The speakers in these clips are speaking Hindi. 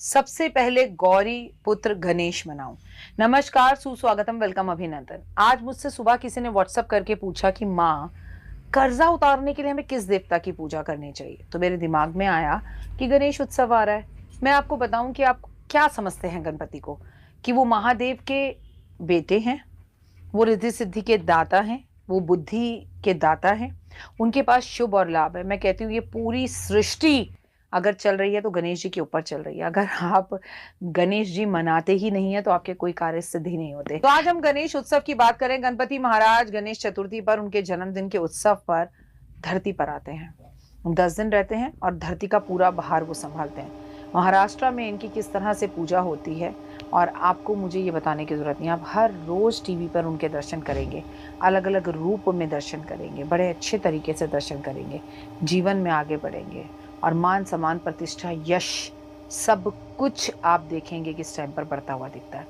सबसे पहले गौरी पुत्र गणेश मनाऊं। नमस्कार, सुस्वागतम, वेलकम, अभिनंदन। आज मुझसे सुबह किसी ने व्हाट्सएप करके पूछा कि माँ, कर्जा उतारने के लिए हमें किस देवता की पूजा करनी चाहिए। तो मेरे दिमाग में आया कि गणेश उत्सव आ रहा है। मैं आपको बताऊं कि आप क्या समझते हैं गणपति को, कि वो महादेव के बेटे हैं, वो रिद्धि सिद्धि के दाता हैं, वो बुद्धि के दाता हैं, उनके पास शुभ और लाभ है। मैं कहती हूँ ये पूरी सृष्टि अगर चल रही है तो गणेश जी के ऊपर चल रही है। अगर आप गणेश जी मनाते ही नहीं है तो आपके कोई कार्य सिद्ध ही नहीं होते। तो आज हम गणेश उत्सव की बात करें। गणपति महाराज गणेश चतुर्थी पर, उनके जन्मदिन के उत्सव पर धरती पर आते हैं। 10 दिन रहते हैं और धरती का पूरा भार वो संभालते हैं। महाराष्ट्र में इनकी किस तरह से पूजा होती है और आपको मुझे ये बताने की ज़रूरत नहीं। आप हर रोज़ टीवी पर उनके दर्शन करेंगे, अलग अलग रूप में दर्शन करेंगे, बड़े अच्छे तरीके से दर्शन करेंगे, जीवन में आगे बढ़ेंगे और मान सम्मान, प्रतिष्ठा, यश, सब कुछ आप देखेंगे कि इस टाइम पर बढ़ता हुआ दिखता है।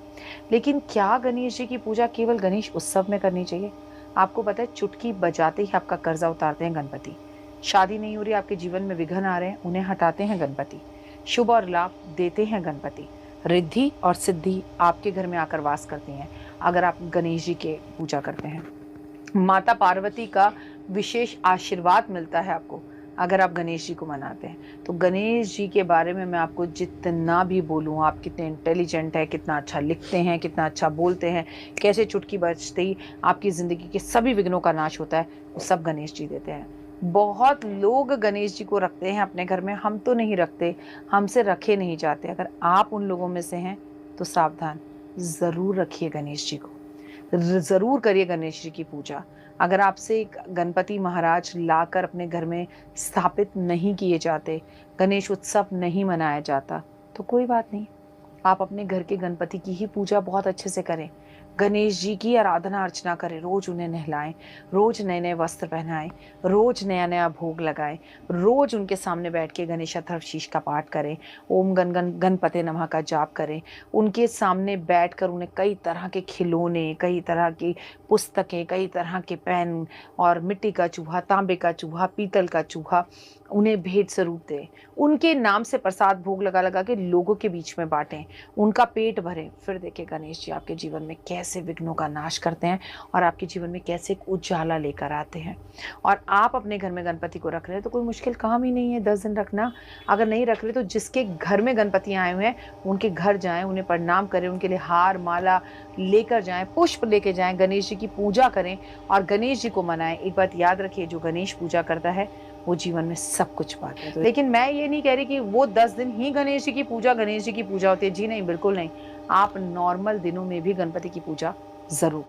लेकिन क्या गणेश जी की पूजा केवल गणेश उत्सव में करनी चाहिए? आपको पता है, चुटकी बजाते ही आपका कर्जा उतारते हैं गणपति। शादी नहीं हो रही, आपके जीवन में विघ्न आ रहे हैं, उन्हें हटाते हैं गणपति। शुभ और लाभ देते हैं गणपति। रिद्धि और सिद्धि आपके घर में आकर वास करती हैं अगर आप गणेश जी के पूजा करते हैं। माता पार्वती का विशेष आशीर्वाद मिलता है आपको अगर आप गणेश जी को मनाते हैं। तो गणेश जी के बारे में मैं आपको जितना भी बोलूँ, आप कितने इंटेलिजेंट हैं, कितना अच्छा लिखते हैं, कितना अच्छा बोलते हैं, कैसे चुटकी बजते ही आपकी ज़िंदगी के सभी विघ्नों का नाश होता है, वो सब गणेश जी देते हैं। बहुत लोग गणेश जी को रखते हैं अपने घर में, हम तो नहीं रखते, हमसे रखे नहीं जाते। अगर आप उन लोगों में से हैं तो सावधान, ज़रूर रखिए गणेश जी को, ज़रूर करिए गणेश जी की पूजा। अगर आपसे एक गणपति महाराज लाकर अपने घर में स्थापित नहीं किए जाते, गणेश उत्सव नहीं मनाया जाता, तो कोई बात नहीं, आप अपने घर के गणपति की ही पूजा बहुत अच्छे से करें। गणेश जी की आराधना अर्चना करें, रोज उन्हें नहलाएं, रोज नए नए वस्त्र पहनाएं, रोज नया नया भोग लगाएं, रोज उनके सामने बैठ के गणेश अथर्वशीष का पाठ करें, ओम गण गण गणपते नमः का जाप करें। उनके सामने बैठकर उन्हें कई तरह के खिलौने, कई तरह की पुस्तकें, कई तरह के पेन और मिट्टी का चूहा, तांबे का चूहा, पीतल का चूहा उन्हें भेंट स्वरूप दें। उनके नाम से प्रसाद भोग लगा लगा के लोगों के बीच में बांटें, उनका पेट भरें। फिर देखिए गणेश जी आपके जीवन में कैसे विघ्नों का नाश करते हैं और आपके जीवन में कैसे एक उजाला लेकर आते हैं। और आप अपने घर में गणपति को रख रहे हैं तो कोई मुश्किल काम ही नहीं है 10 दिन रखना। अगर नहीं रख रहे तो जिसके घर में गणपति आए हुए हैं उनके घर जाएं, उन्हें प्रणाम करें, उनके लिए हार माला लेकर जाएं, पुष्प लेके जाएं, गणेश जी की पूजा करें और गणेश जी को मनाएं। एक बात याद रखिए, जो गणेश पूजा करता है वो जीवन में सब कुछ पाता है। लेकिन मैं ये नहीं कह रही कि वो 10 दिन ही गणेश जी की पूजा होती है। जी नहीं, बिल्कुल नहीं। आप नॉर्मल दिनों में भी गणपति की पूजा जरूर